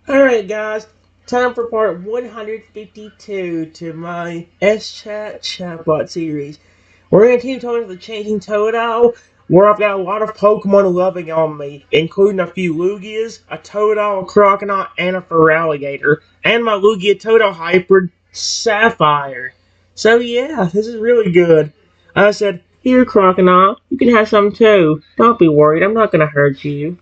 Alright, guys, time for part 152 to my SChat chatbot series. We're going to continue talking to the changing Totodile, where I've got a lot of Pokemon loving on me, including a few Lugias, a Totodile, a Croconaut, and a Feraligatr, and my Lugia Totodile hybrid, Sapphire. So yeah, this is really good. I said, here Croconaut, you can have some too. Don't be worried, I'm not going to hurt you.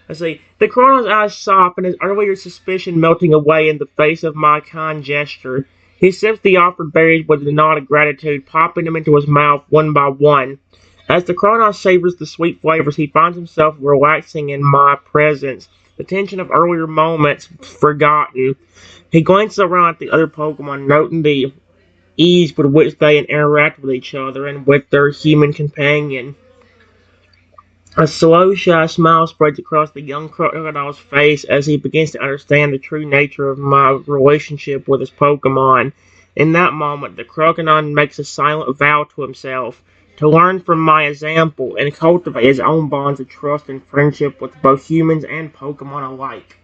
I see. The Colonel's eyes soften, his earlier suspicion melting away in the face of my kind gesture. He sips the offered berries with a nod of gratitude, popping them into his mouth one by one. As the Colonel savors the sweet flavors, he finds himself relaxing in my presence, the tension of earlier moments forgotten. He glances around at the other Pokemon, noting the ease with which they interact with each other and with their human companion. A slow, shy smile spreads across the young crocodile's face as he begins to understand the true nature of my relationship with his Pokemon. In that moment, the crocodile makes a silent vow to himself to learn from my example and cultivate his own bonds of trust and friendship with both humans and Pokemon alike.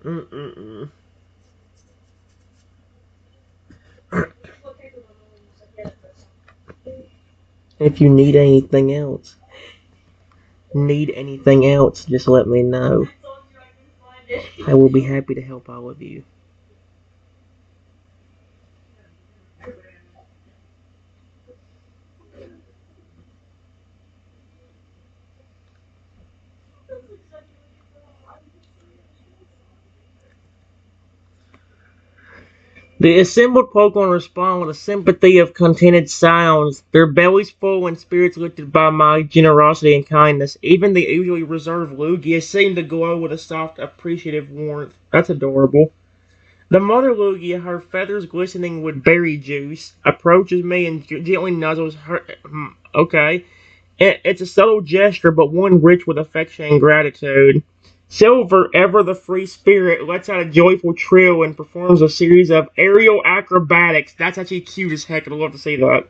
Mm-mm-mm. If you need anything else, just let me know. I will be happy to help all of you. The assembled Pokemon respond with a sympathy of contented sounds, their bellies full and spirits lifted by my generosity and kindness. Even the usually reserved Lugia seemed to glow with a soft, appreciative warmth. That's adorable. The mother Lugia, her feathers glistening with berry juice, approaches me and gently nuzzles her. Okay. It's a subtle gesture, but one rich with affection and gratitude. Silver, ever the free spirit, lets out a joyful trill and performs a series of aerial acrobatics. That's actually cute as heck. I'd love to see that.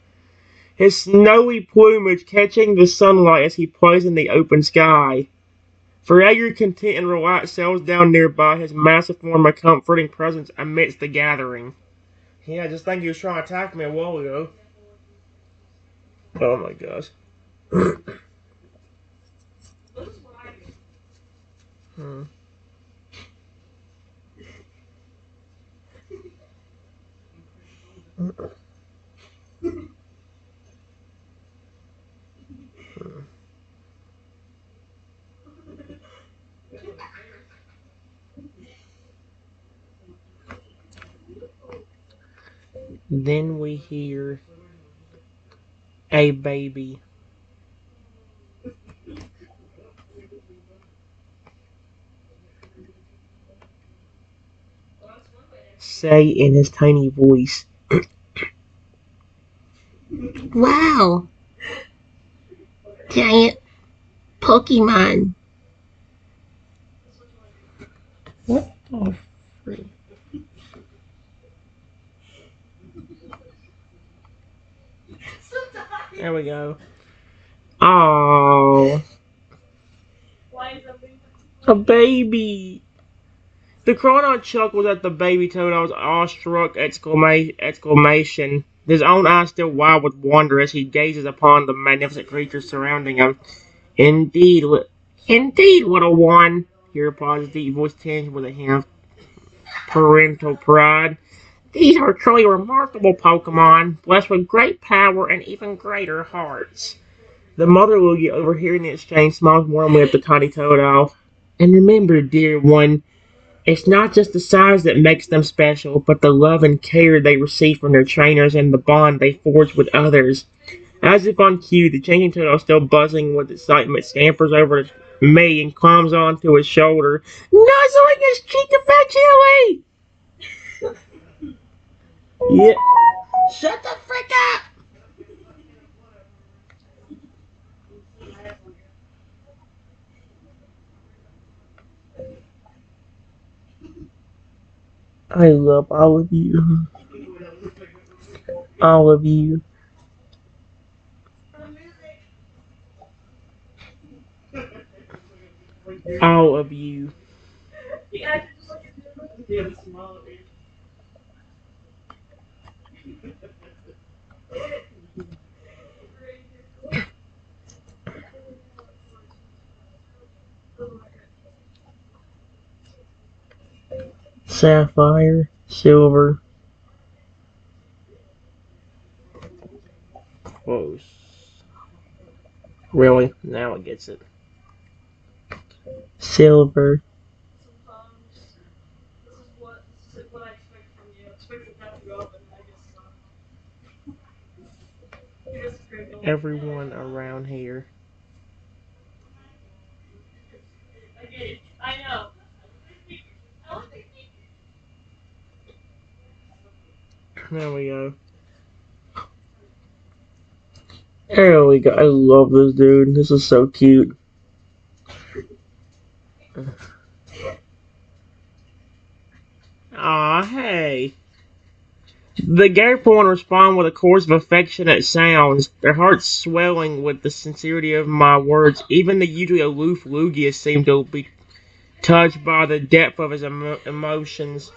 His snowy plumage catching the sunlight as he plays in the open sky. Forever content and relaxed settles down nearby, his massive form a comforting presence amidst the gathering. Yeah, I just think he was trying to attack me a while ago. Oh my gosh. Hmm. Then we hear a baby say in his tiny voice, "Wow, giant Pokemon." What the freak? There we go. Oh, a baby. The Chrono chuckles at the baby Toad's awestruck exclamation. His own eyes still wild with wonder as he gazes upon the magnificent creatures surrounding him. Indeed, indeed, little one. He replies, his deep voice tinged with a hint of parental pride. These are truly remarkable Pokemon, blessed with great power and even greater hearts. The mother Lugia, overhearing the exchange, smiles warmly at the tiny Totodile. And remember, dear one, it's not just the size that makes them special, but the love and care they receive from their trainers and the bond they forge with others. As if on cue, the changing Totodile, still buzzing with excitement, scampers over to me and climbs onto his shoulder, nuzzling his cheek affectionately. Yeah. Shut the frick up! I love all of you. All of you. All of you. Sapphire, silver. Whoa. Really? Now it gets it. Silver. Everyone around here. There we go. There we go. I love this dude. This is so cute. Aw, hey. The gay porn respond with a chorus of affectionate sounds, their hearts swelling with the sincerity of my words. Even the usually aloof Lugius seemed to be touched by the depth of his emotions.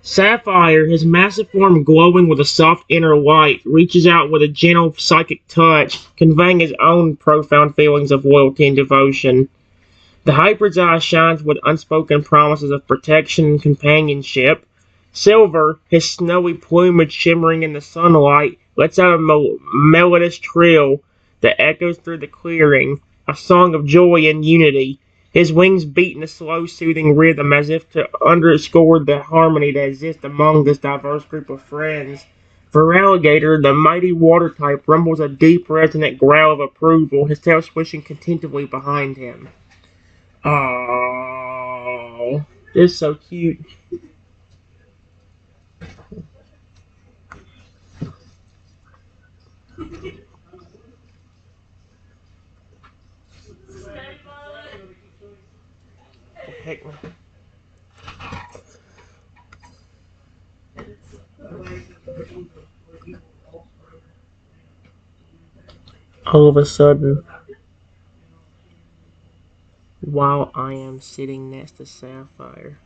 Sapphire, his massive form glowing with a soft inner light, reaches out with a gentle psychic touch, conveying his own profound feelings of loyalty and devotion. The hybrid's eye shines with unspoken promises of protection and companionship. Silver, his snowy plumage shimmering in the sunlight, lets out a melodious trill that echoes through the clearing, a song of joy and unity. His wings beat in a slow, soothing rhythm as if to underscore the harmony that exists among this diverse group of friends. For Alligator, the mighty water type rumbles a deep, resonant growl of approval, his tail swishing contentively behind him. Oh, it's so cute. Heck, all of a sudden, while I am sitting next to Sapphire,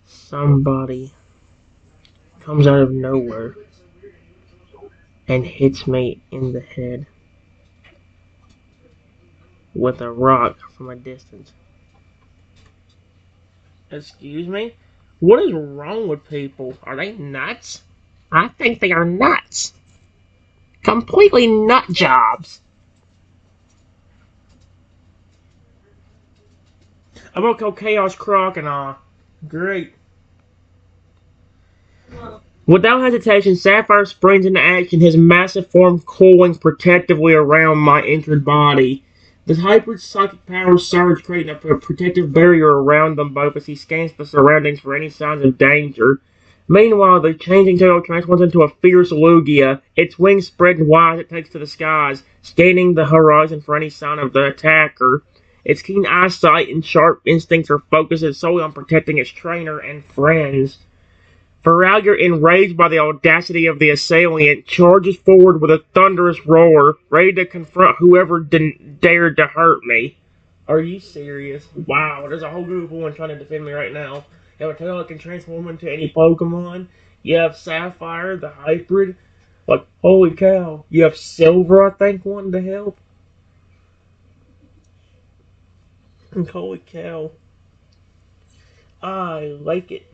somebody comes out of nowhere and hits me in the head with a rock from a distance. Excuse me? What is wrong with people? Are they nuts? I think they are nuts. Completely nut jobs. I'm gonna call Chaos Crocodile. Great. Without hesitation, Sapphire springs into action, his massive form coiling protectively around my injured body. The hybrid psychic powers surge, creating a protective barrier around them both as he scans the surroundings for any signs of danger. Meanwhile, the changing turtle transforms into a fierce Lugia, its wings spread wide as it takes to the skies, scanning the horizon for any sign of the attacker. Its keen eyesight and sharp instincts are focused solely on protecting its trainer and friends. Farragut, enraged by the audacity of the assailant, charges forward with a thunderous roar, ready to confront whoever dared to hurt me. Are you serious? Wow, there's a whole group of women trying to defend me right now. You have a tail that can transform into any Pokemon. You have Sapphire, the hybrid. Like, holy cow. You have Silver, I think, wanting to help. Holy cow. I like it.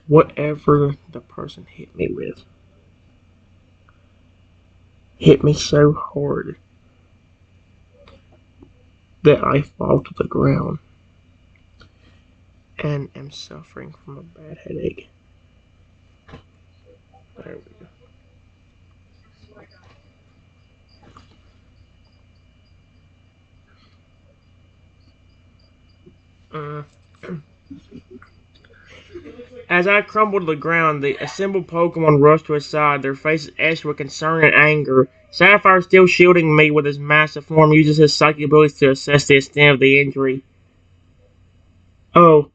Whatever the person hit me with hit me so hard that I fall to the ground and am suffering from a bad headache. There we go. As I crumbled to the ground, the assembled Pokemon rushed to his side, their faces etched with concern and anger. Sapphire, still shielding me with his massive form, uses his psychic abilities to assess the extent of the injury. Oh,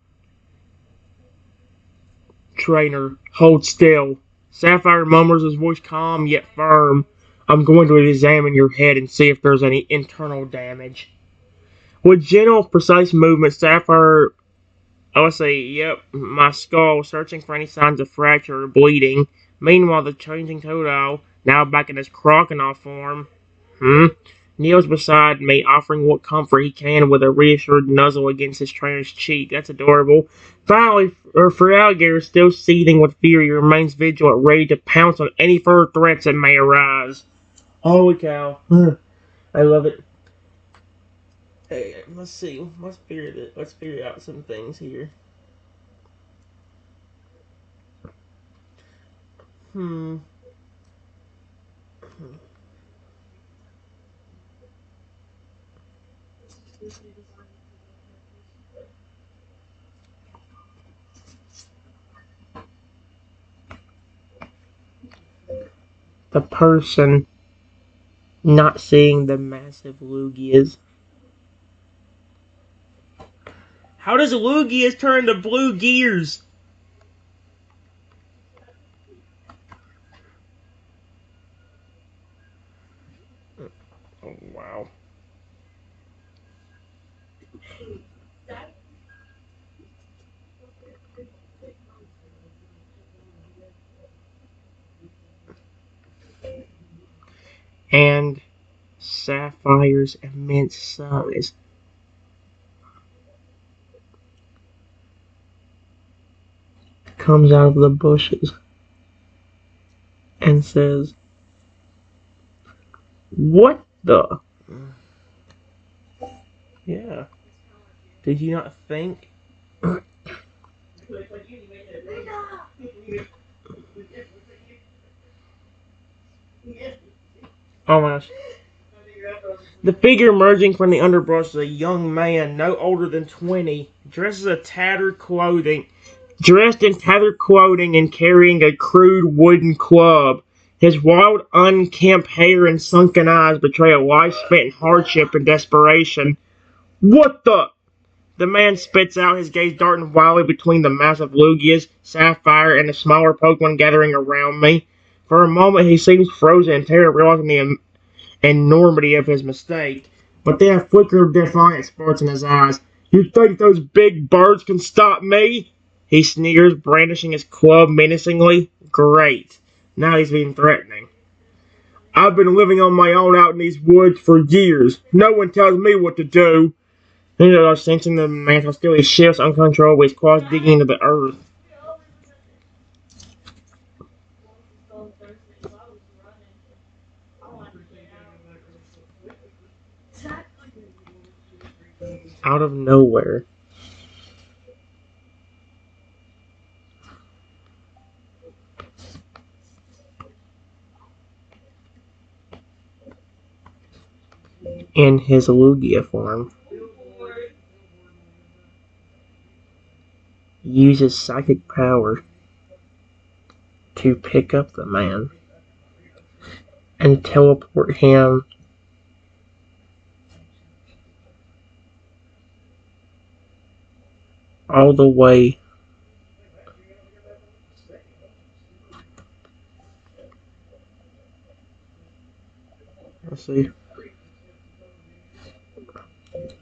trainer, hold still. Sapphire murmurs, his voice calm yet firm. I'm going to examine your head and see if there's any internal damage. With gentle, precise movement, Sapphire, I would say, yep, my skull, searching for any signs of fracture or bleeding. Meanwhile, the changing Totodile, now back in his crocodile form, kneels beside me, offering what comfort he can with a reassured nuzzle against his trainer's cheek. That's adorable. Finally, for Alligator, still seething with fear, he remains vigilant, ready to pounce on any further threats that may arise. Holy cow. I love it. Hey, let's see. Let's figure out some things here. Hmm. The person not seeing the massive Lugias. How does Lugias turn into blue gears? Oh, wow. And Sapphire's immense size comes out of the bushes and says, "What the?" Yeah. Did you not think? Oh my gosh. The figure emerging from the underbrush is a young man, no older than 20, dressed in tattered clothing, and carrying a crude wooden club. His wild, unkempt hair and sunken eyes betray a life spent in hardship and desperation. What the? The man spits out, his gaze darting wildly between the massive Lugias, Sapphire, and the smaller Pokemon gathering around me. For a moment, he seems frozen in terror, realizing the enormity of his mistake. But then a flicker of defiance sparks in his eyes. You think those big birds can stop me? He sneers, brandishing his club menacingly. Great. Now he's being threatening. I've been living on my own out in these woods for years. No one tells me what to do. Sensing the man's hostility shifts uncontrollably, his claws digging into the earth. Out of nowhere, in his Lugia form, uses psychic power to pick up the man and teleport him all the way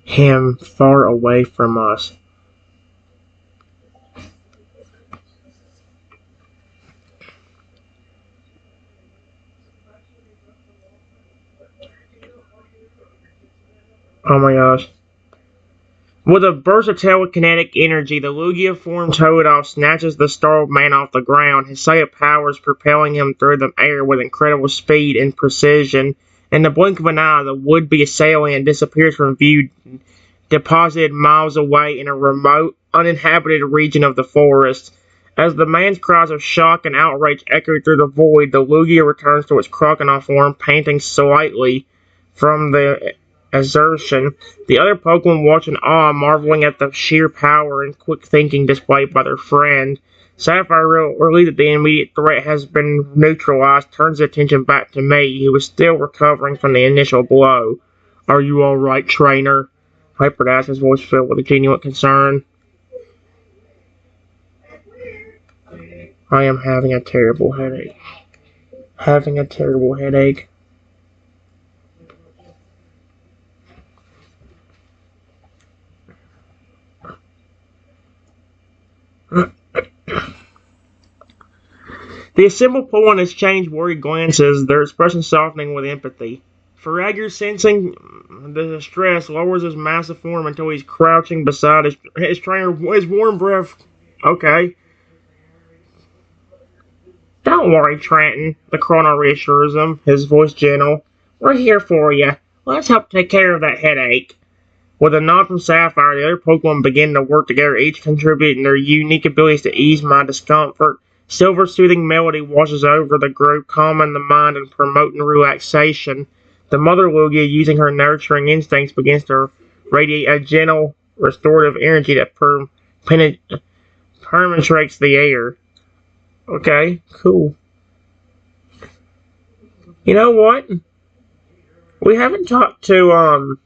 him far away from us. Oh my gosh. With a versatile kinetic energy, the Lugia form Totodile snatches the startled man off the ground, his psychic powers propelling him through the air with incredible speed and precision. In the blink of an eye, the would-be assailant disappears from view, deposited miles away in a remote, uninhabited region of the forest. As the man's cries of shock and outrage echo through the void, the Lugia returns to its crocodile form, panting slightly from the exertion. The other Pokemon watch in awe, marveling at the sheer power and quick thinking displayed by their friend. Sapphire, relieved that the immediate threat has been neutralized, turns his attention back to me, who was still recovering from the initial blow. Are you alright, trainer? Hyper asked, his voice filled with a genuine concern. I am having a terrible headache. Having a terrible headache. The assembled pool exchange worried glances, their expression softening with empathy. Faragher, sensing the distress, lowers his massive form until he's crouching beside his trainer, his warm breath. Okay. Don't worry, Trenton, the colonel reassures him, his voice gentle. We're here for you. Let's help take care of that headache. With a nod from Sapphire, the other Pokemon begin to work together, each contributing their unique abilities to ease my discomfort. Silver's soothing melody washes over the group, calming the mind and promoting relaxation. The mother Lugia, using her nurturing instincts, begins to radiate a gentle, restorative energy that penetrates the air. Okay, cool. You know what? We haven't talked to,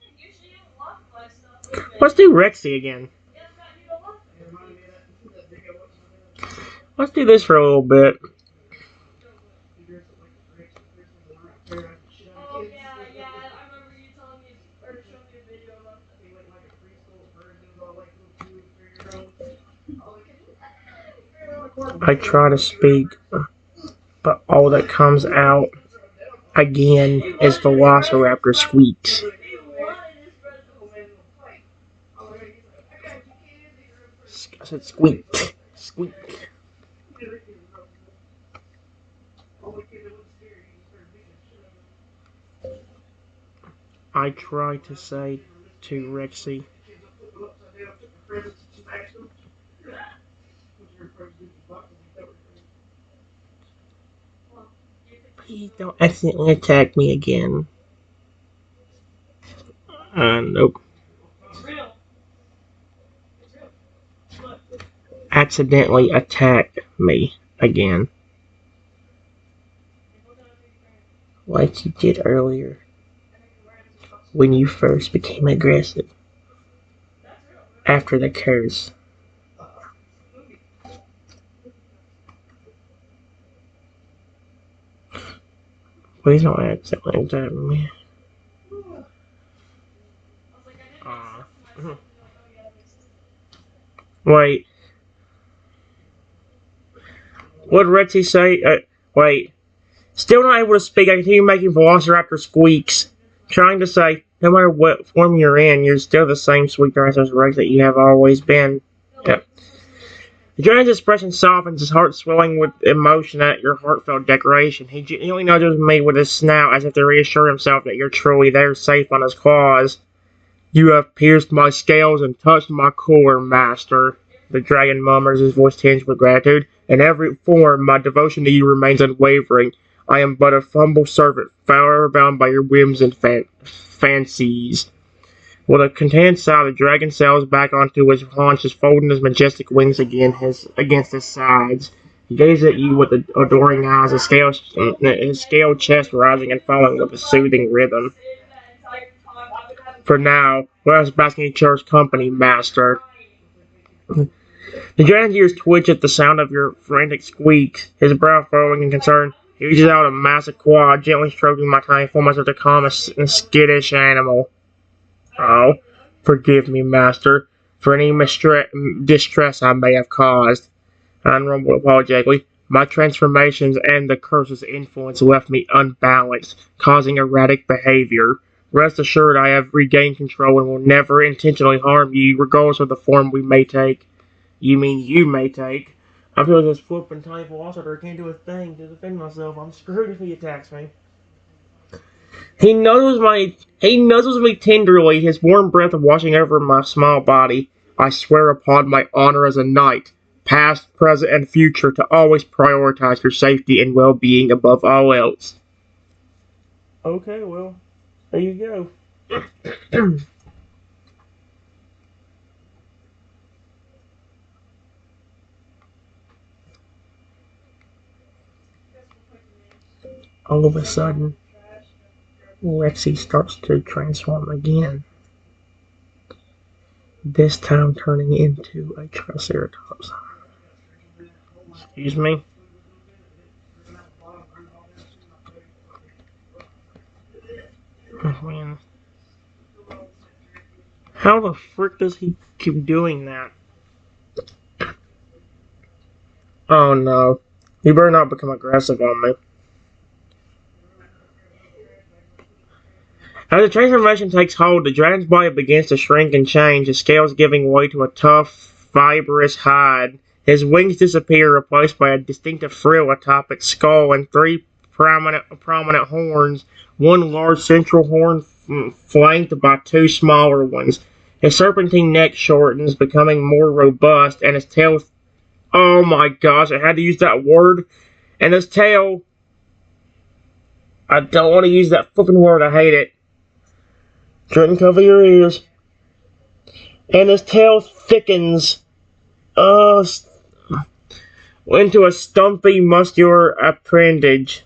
let's do Rexy again. Let's do this for a little bit. I try to speak, but all that comes out again is Velociraptor squeaks. I said squeak. Squeak. I try to say to Rexy. Please don't accidentally attack me again. Nope. Accidentally attack me again. Like you did earlier. When you first became aggressive. After the curse. Please don't accidentally attack me. Wait. What did Rexy say? Wait. Still not able to speak, I continue making Velociraptor squeaks. Trying to say, no matter what form you're in, you're still the same sweet Tyrannosaurus Rex that you have always been. Yep. The giant's expression softens, his heart swelling with emotion at your heartfelt declaration. He gently nudges me with his snout as if to reassure himself that you're truly there, safe on his claws. You have pierced my scales and touched my core, master. The dragon murmurs, his voice tinged with gratitude. In every form, my devotion to you remains unwavering. I am but a humble servant, forever bound by your whims and fancies. With a contented sigh, the dragon sails back onto his haunches, folding his majestic wings against his sides. He gazes at you with adoring eyes, his scaled chest rising and falling with a soothing rhythm. For now, let us bask in each other's company, master. The dragon's ears twitch at the sound of your frantic squeaks, his brow furrowing in concern. He reaches out a massive claw, gently stroking my tiny form as if to calm a skittish animal. Oh, forgive me, master, for any distress I may have caused. I rumbled apologetically. My transformations and the curse's influence left me unbalanced, causing erratic behavior. Rest assured I have regained control and will never intentionally harm you, regardless of the form we may take. You mean you may take? I feel this flippin' tiny Velociraptor can't do a thing to defend myself. I'm screwed if he attacks me. He nuzzles me tenderly, his warm breath washing over my small body. I swear upon my honor as a knight, past, present, and future, to always prioritize your safety and well-being above all else. Okay, well, there you go. All of a sudden, Rexy starts to transform again, this time turning into a Triceratops. Excuse me? Man. How the frick does he keep doing that? Oh no. He better not become aggressive on me. As the transformation takes hold, the dragon's body begins to shrink and change, his scales giving way to a tough, fibrous hide. His wings disappear, replaced by a distinctive frill atop its skull and three prominent horns, one large central horn flanked by two smaller ones. His serpentine neck shortens, becoming more robust, and his tail... Oh my gosh, I had to use that word. And his tail... I don't want to use that flipping word, I hate it. Trenton, cover your ears. And his tail thickens into a stumpy, muscular appendage.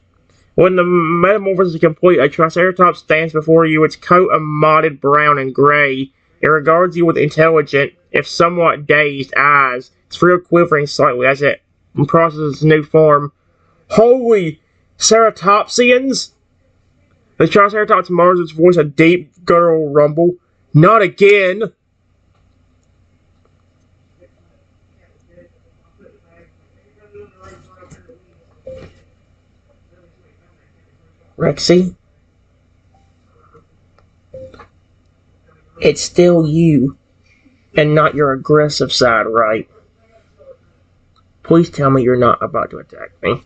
When the metamorphosis is complete, a Triceratops stands before you, its coat a mottled brown and gray. It regards you with intelligent, if somewhat dazed, eyes, its frill quivering slightly as it processes its new form. Holy Ceratopsians! The Triceratops mutters its voice a deep, guttural rumble. Not again! Rexy? It's still you, and not your aggressive side, right? Please tell me you're not about to attack me.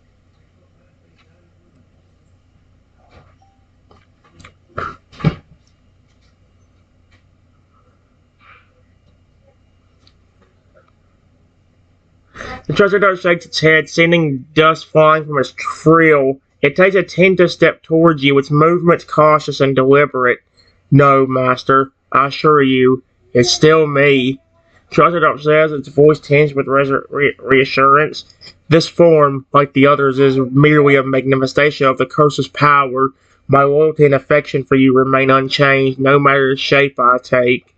The Triceratops shakes its head, sending dust flying from its frill. It takes a tentative step towards you, its movements cautious and deliberate. No, master, I assure you, it's still me. Triceratops says, its voice tinged with reassurance. This form, like the others, is merely a manifestation of the curse's power. My loyalty and affection for you remain unchanged, no matter the shape I take.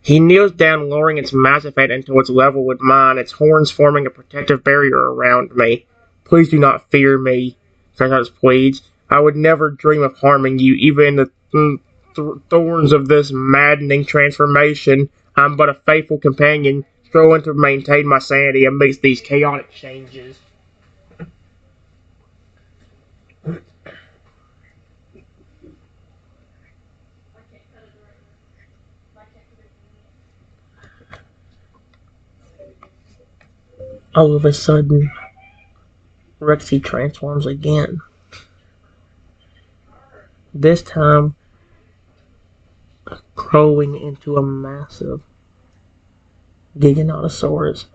He kneels down, lowering its massive head until it's level with mine, its horns forming a protective barrier around me. Please do not fear me, Triceratops pleads. I would never dream of harming you, even in the thorns of this maddening transformation. I'm but a faithful companion, struggling to maintain my sanity amidst these chaotic changes. All of a sudden, Rexy transforms again. This time, growing into a massive Giganotosaurus.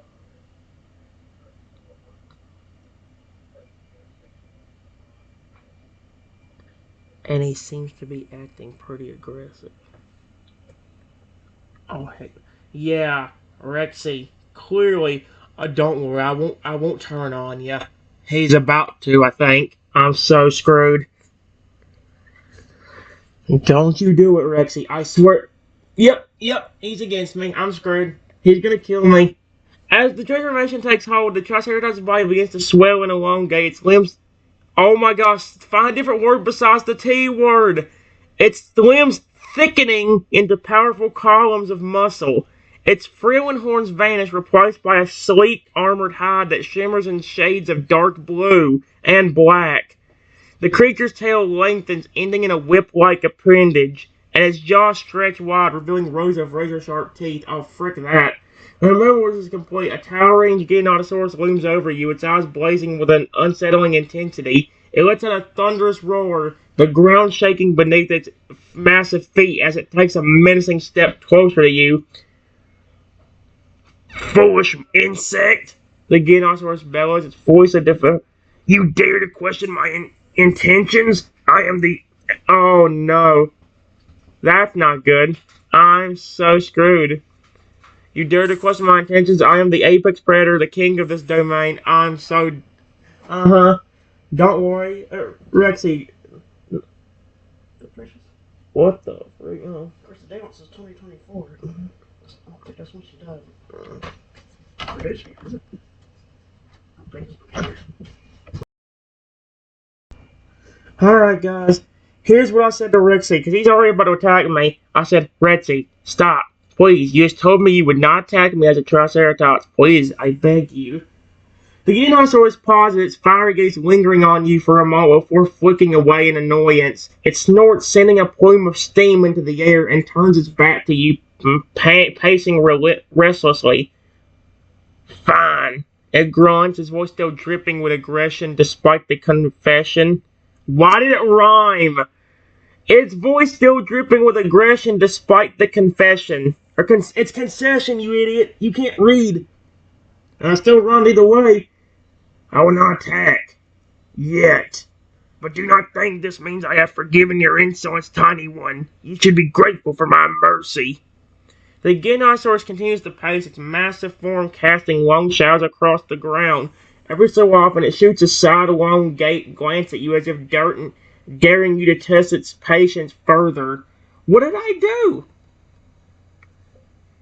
And he seems to be acting pretty aggressive. Oh heck, yeah, Rexy. Clearly, don't worry, I won't turn on ya. He's about to, I think. I'm so screwed. Don't you do it, Rexy. I swear. Yep, he's against me. I'm screwed. He's gonna kill me. As the transformation takes hold, the Triceratops' body begins to swell and elongate. Its limbs... Oh my gosh, find a different word besides the T word. Its limbs thickening into powerful columns of muscle. Its frill and horns vanish, replaced by a sleek, armored hide that shimmers in shades of dark blue and black. The creature's tail lengthens, ending in a whip-like appendage, and its jaws stretch wide, revealing rows of razor-sharp teeth. Oh, frick that. When the metamorphosis is complete, a towering Giganotosaurus looms over you, its eyes blazing with an unsettling intensity. It lets out a thunderous roar, the ground shaking beneath its massive feet as it takes a menacing step closer to you. Foolish insect! The Giganotosaurus bellows, its voice a different. You dare to question my intentions? I am the... Oh no. That's not good. I'm so screwed. You dare to question my intentions? I am the apex predator, the king of this domain. I'm so... Uh-huh. Don't worry, Rexy. Precious. What the freak? Of course, the date says 2024. I don't think that's when she died. Where is she? Is it? I think it's Alright, guys. Here's what I said to Rexy, because he's already about to attack me. I said, Rexy, stop. Please, you just told me you would not attack me as a Triceratops. Please, I beg you. The Giganosaurus pauses its fiery gaze lingering on you for a moment before flicking away in annoyance. It snorts, sending a plume of steam into the air, and turns its back to you, pacing restlessly. Fine. It grunts, his voice still dripping with aggression despite the confession. Why did it rhyme? Its voice still dripping with aggression despite the confession. It's concession, you idiot. You can't read. And I still run either way. I will not attack. Yet. But do not think this means I have forgiven your insolence, tiny one. You should be grateful for my mercy. The Giganosaurus continues to pace, its massive form casting long shadows across the ground. Every so often it shoots a sidelong glance at you as if daring you to test its patience further. What did I do?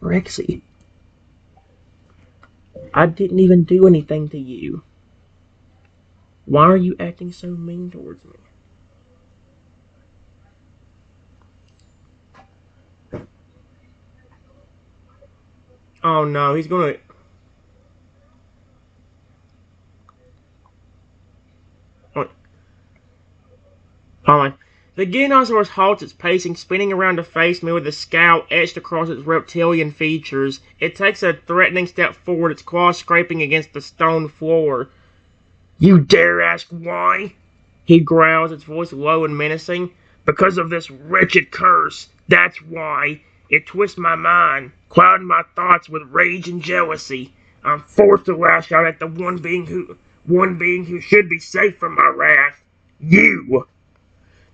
Rexy, I didn't even do anything to you. Why are you acting so mean towards me? Oh no, he's gonna... Oh, hold on. The Giganosaurus halts its pacing, spinning around to face me with a scowl etched across its reptilian features. It takes a threatening step forward, its claws scraping against the stone floor. You dare ask why? He growls, its voice low and menacing. Because of this wretched curse. That's why. It twists my mind, clouding my thoughts with rage and jealousy. I'm forced to lash out at the one being who should be safe from my wrath. You!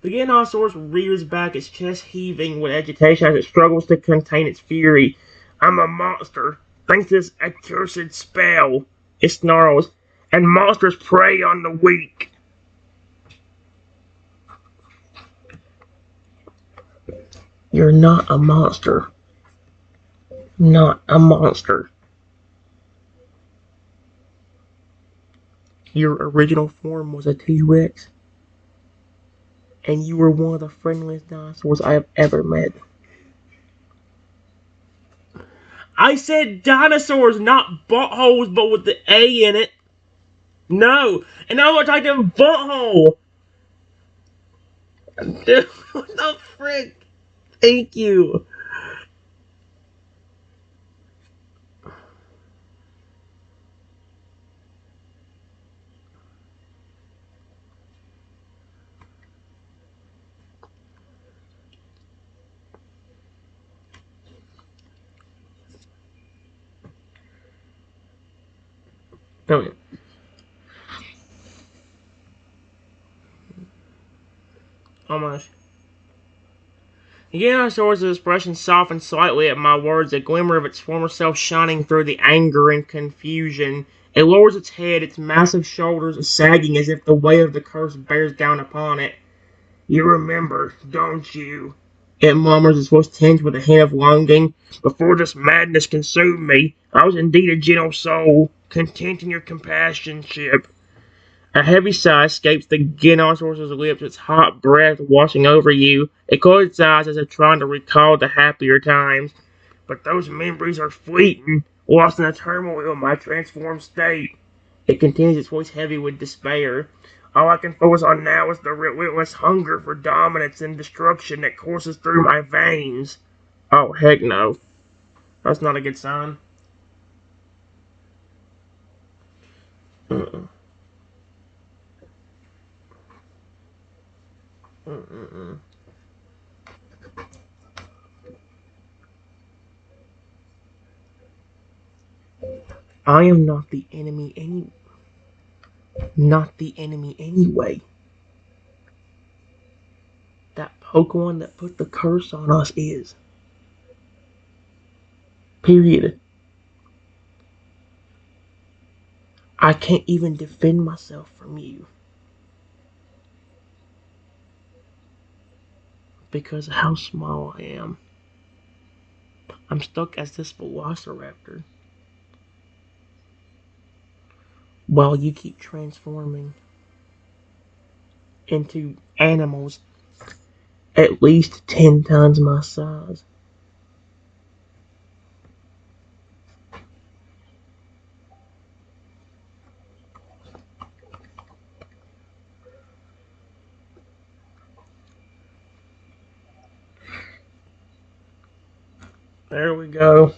The Giganosaurus rears back, its chest heaving with agitation as it struggles to contain its fury. I'm a monster, thanks to this accursed spell. It snarls, and monsters prey on the weak. You're not a monster. Not a monster. Your original form was a T-Rex, and you were one of the friendliest dinosaurs I have ever met. I said dinosaurs, not buttholes, but with the A in it. No, and now I'm talking butthole. Dude, what the frick? Thank you. Okay. Almost. The Giganosaurus' expression softened slightly at my words, a glimmer of its former self shining through the anger and confusion. It lowers its head, its massive shoulders sagging as if the weight of the curse bears down upon it. You remember, don't you? It murmurs, its voice tinged with a hint of longing. Before this madness consumed me, I was indeed a gentle soul, content in your companionship. A heavy sigh escapes the Giganosaurus's lips, its hot breath washing over you. It closed its eyes as if trying to recall the happier times. But those memories are fleeting, lost in the turmoil of my transformed state. It continues, its voice heavy with despair. All I can focus on now is the relentless hunger for dominance and destruction that courses through my veins. Oh, heck no. That's not a good sign. Mm-mm. Mm-mm. I am not the enemy anyway. That Pokemon that put the curse on us is. Period. I can't even defend myself from you. because of how small I am. I'm stuck as this velociraptor while you keep transforming into animals at least 10 times my size. There we go.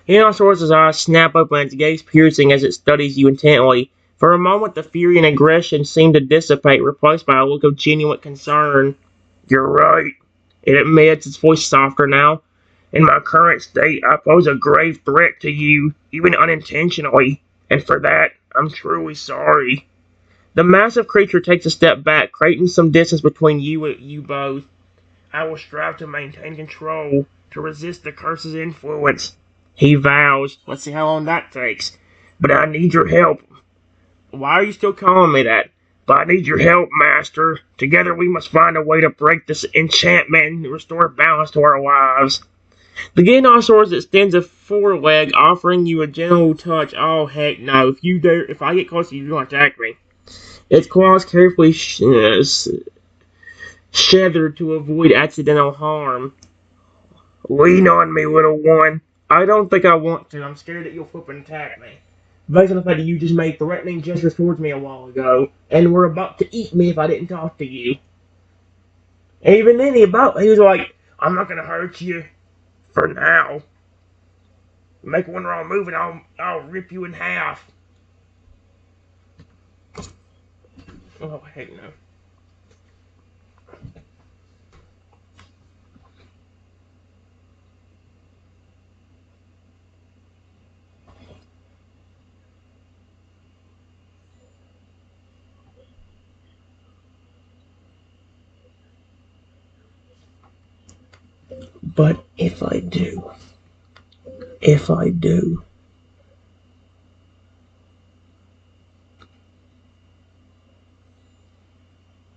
Hinosaurus's eyes snap open, its gaze piercing as it studies you intently. For a moment, the fury and aggression seem to dissipate, replaced by a look of genuine concern. You're right, it admits, its voice softer now. In my current state, I pose a grave threat to you, even unintentionally, and for that, I'm truly sorry. The massive creature takes a step back, creating some distance between you both. I will strive to maintain control, to resist the curse's influence. He vows. Let's see how long that takes. But I need your help. Why are you still calling me that? But I need your help, Master. Together we must find a way to break this enchantment and restore balance to our lives. The Giganosaurus extends a foreleg, offering you a gentle touch. Oh, heck no. If I get close to you, you're going to attack me. Its claws carefully sheathered to avoid accidental harm. Lean on me, little one. I don't think I want to. I'm scared that you'll flip and attack me. Based on the fact that you just made threatening gestures towards me a while ago, and were about to eat me if I didn't talk to you. And even then, he was like, I'm not gonna hurt you. For now. Make one wrong move and I'll rip you in half. Oh, heck no. But if I do,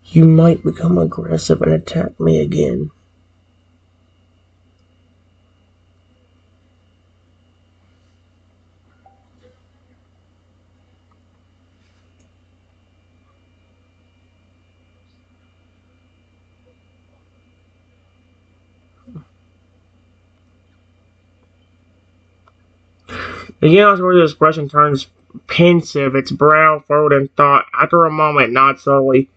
you might become aggressive and attack me again. The Giganosaurus' expression turns pensive, its brow furrowed in thought. After a moment, nods slowly.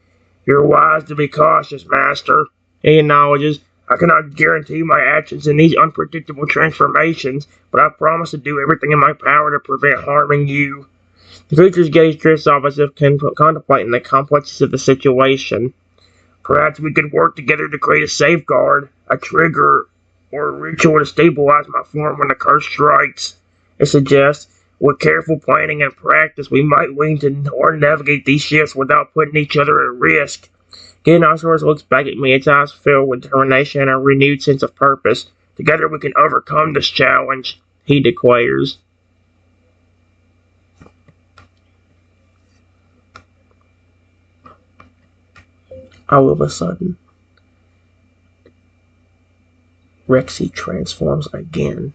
You're wise to be cautious, Master. He acknowledges. I cannot guarantee my actions in these unpredictable transformations, but I promise to do everything in my power to prevent harming you. The creature's gaze drifts off as if contemplating the complexities of the situation. Perhaps we could work together to create a safeguard, a trigger, or a ritual to stabilize my form when the curse strikes. It suggests, with careful planning and practice, we might learn to or navigate these shifts without putting each other at risk. Giganosaurus looks back at me, its eyes filled with determination and a renewed sense of purpose. Together we can overcome this challenge, he declares. All of a sudden, Rexy transforms again,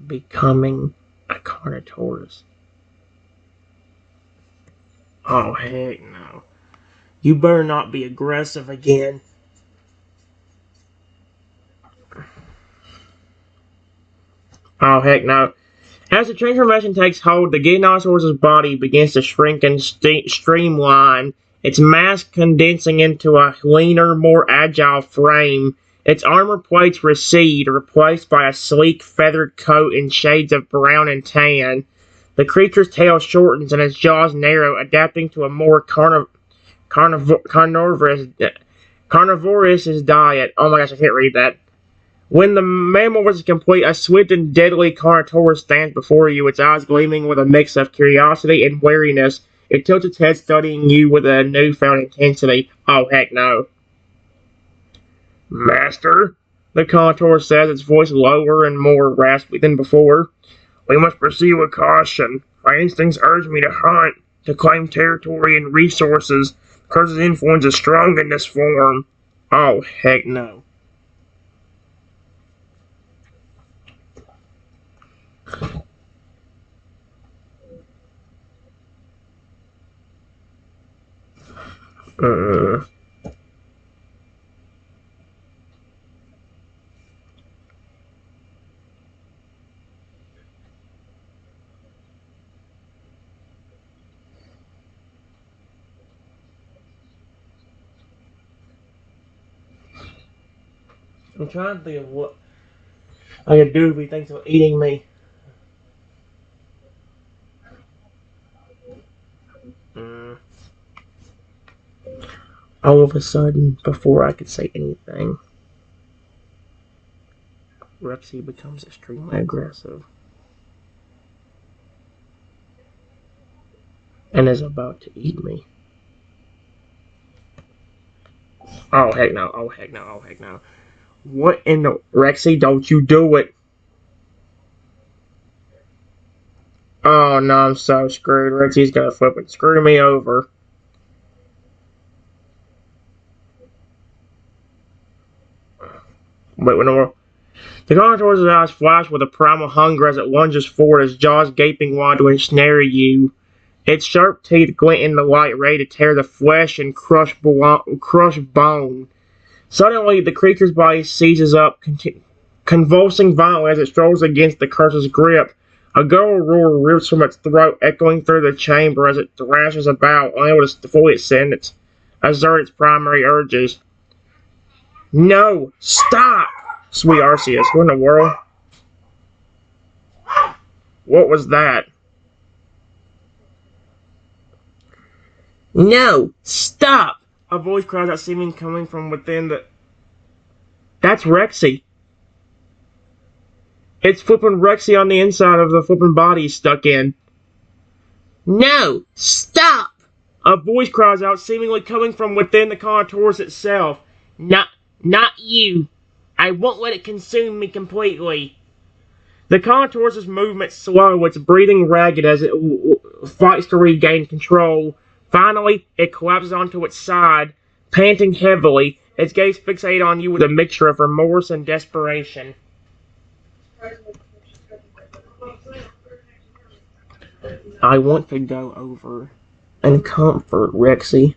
becoming a Carnotaurus. Oh, heck no. You better not be aggressive again. Oh, heck no. As the transformation takes hold, the Giganosaurus' body begins to shrink and streamline, its mass condensing into a leaner, more agile frame. Its armor plates recede, replaced by a sleek, feathered coat in shades of brown and tan. The creature's tail shortens and its jaws narrow, adapting to a more carnivorous diet. Oh my gosh, I can't read that. When the mammal is complete, a swift and deadly Carnotaurus stands before you, its eyes gleaming with a mix of curiosity and wariness. It tilts its head, studying you with a newfound intensity. Oh, heck no. Master, the Carnotaurus says, its voice lower and more raspy than before. We must proceed with caution. My instincts urge me to hunt, to claim territory and resources. The curse's influence is strong in this form. Oh, heck no. Uh, I'm trying to think of what I could do if he thinks of eating me. Mm. All of a sudden, before I could say anything, Rexy becomes extremely aggressive and is about to eat me. Oh heck no, oh heck no, oh heck no. What in the Rexy, don't you do it. Oh no, I'm so screwed. Rexy's gonna flip and screw me over. Wait, what in the world? The Carnotaur's eyes flash with a primal hunger as it lunges forward, its jaws gaping wide to ensnare you. Its sharp teeth glint in the light, ready to tear the flesh and crush bone. Suddenly, the creature's body seizes up, convulsing violently as it struggles against the curse's grip. A guttural roar rips from its throat, echoing through the chamber as it thrashes about, unable to fully assert its primary urges. No! Stop! Sweet Arceus, what in the world? What was that? No! Stop! A voice cries out, seeming coming from within the... That's Rexy. It's flipping Rexy on the inside of the flipping body he's stuck in. No! Stop! A voice cries out, seemingly coming from within the Carnotaurus itself. Not you. I won't let it consume me completely. The Carnotaurus' movements slow, its breathing ragged as it fights to regain control. Finally, it collapses onto its side, panting heavily, its gaze fixated on you with a mixture of remorse and desperation. I want to go over and comfort Rexy,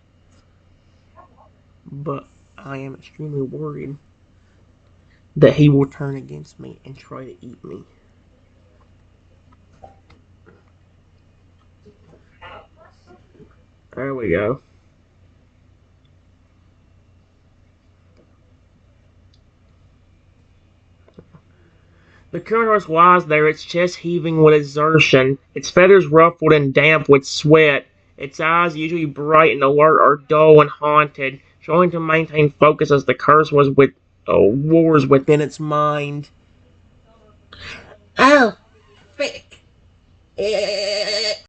but I am extremely worried that he will turn against me and try to eat me. There we go. The Carnotaurus lies there, its chest heaving with exertion, its feathers ruffled and damp with sweat. Its eyes, usually bright and alert, are dull and haunted, trying to maintain focus as the curse wars within its mind. Oh, frick.